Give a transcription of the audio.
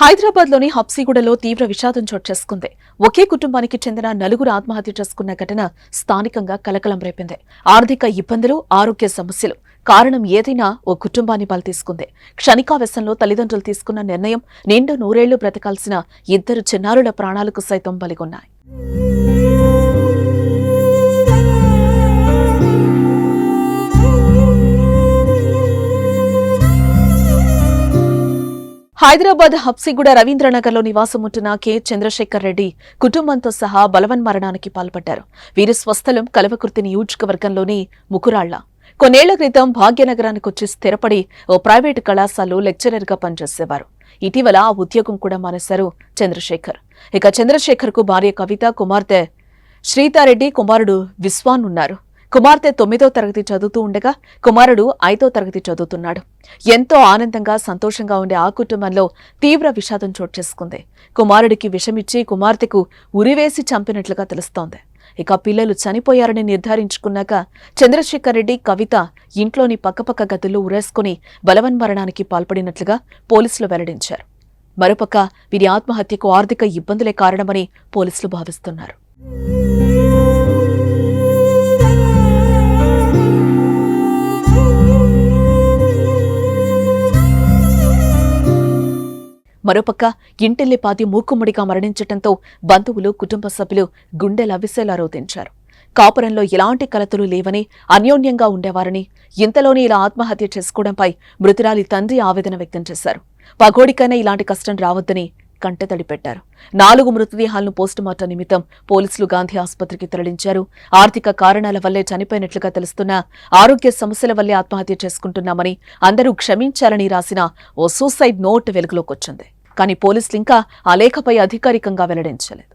హైదరాబాద్లోని హబ్సిగూడలో తీవ్ర విషాదం చోటు చేసుకుంది. ఒకే కుటుంబానికి చెందిన నలుగురు ఆత్మహత్య చేసుకున్న ఘటన స్థానికంగా కలకలం రేపింది. ఆర్థిక ఇబ్బందులు, ఆరోగ్య సమస్యలు కారణం ఏదైనా ఓ కుటుంబాన్ని బలి తీసుకుంది. క్షణికావేశంలో తల్లిదండ్రులు తీసుకున్న నిర్ణయం నిండు నూరేళ్లు బ్రతకాల్సిన ఇద్దరు చిన్నారుల ప్రాణాలకు సైతం బలిగొన్నాయి. హైదరాబాద్ హబ్సిగూడ రవీంద్రనగర్లో నివాసముంటున్న కె చంద్రశేఖర్ రెడ్డి కుటుంబంతో సహా బలవన్మరణానికి పాల్పడ్డారు. వీరి స్వస్థలం కల్వకుర్తి నియోజకవర్గంలోని ముకురాళ్ల. కొన్నేళ్ల క్రితం భాగ్యనగరానికొచ్చి స్థిరపడి ఓ ప్రైవేటు కళాశాలలో లెక్చరర్గా పనిచేసేవారు. ఇటీవల ఆ ఉద్యోగం కూడా మానేశారు చంద్రశేఖర్. ఇక చంద్రశేఖర్ కు భార్య కవిత, కుమార్తె శ్రీతారెడ్డి, కుమారుడు విశ్వాన్ ఉన్నారు. కుమార్తె 9వ తరగతి చదువుతూ ఉండగా కుమారుడు 5వ తరగతి చదువుతున్నాడు. ఎంతో ఆనందంగా, సంతోషంగా ఉండే ఆ కుటుంబంలో తీవ్ర విషాదం చోటు చేసుకుంది. కుమారుడికి విషమిచ్చి కుమార్తెకు ఉరివేసి చంపినట్లుగా తెలుస్తోంది. ఇక పిల్లలు చనిపోయారని నిర్ధారించుకున్నాక చంద్రశేఖర్ రెడ్డి, కవిత ఇంట్లోని పక్కపక్క గదుల్లో ఉరేసుకుని బలవన్మరణానికి పాల్పడినట్లుగా పోలీసులు వెల్లడించారు. మరోపక్క వీరి ఆత్మహత్యకు ఆర్థిక ఇబ్బందులే కారణమని పోలీసులు భావిస్తున్నారు. మరోపక్క ఇంటిల్లిపాది మూకుమ్మడిగా మరణించటంతో బంధువులు, కుటుంబ సభ్యులు గుండెలవిసేలా రోధించారు. కాపురంలో ఎలాంటి కలతలు లేవని, అన్యోన్యంగా ఉండేవారని, ఇంతలోనే ఇలా ఆత్మహత్య చేసుకోవడంపై మృతురాలి తండ్రి ఆవేదన వ్యక్తం చేశారు. పగోడికైనా ఇలాంటి కష్టం రావద్దని కంటతడి పెట్టారు. 4 మృతదేహాలను పోస్టుమార్టం నిమిత్తం పోలీసులు గాంధీ ఆసుపత్రికి తరలించారు. ఆర్థిక కారణాల వల్లే చనిపోయినట్లుగా తెలుస్తున్న ఆరోగ్య సమస్యల వల్లే ఆత్మహత్య చేసుకుంటున్నామని, అందరూ క్షమించాలని రాసిన ఓ సూసైడ్ నోట్ వెలుగులోకొచ్చింది. కానీ పోలీసులు ఇంకా ఆ లేఖపై అధికారికంగా వెల్లడించలేదు.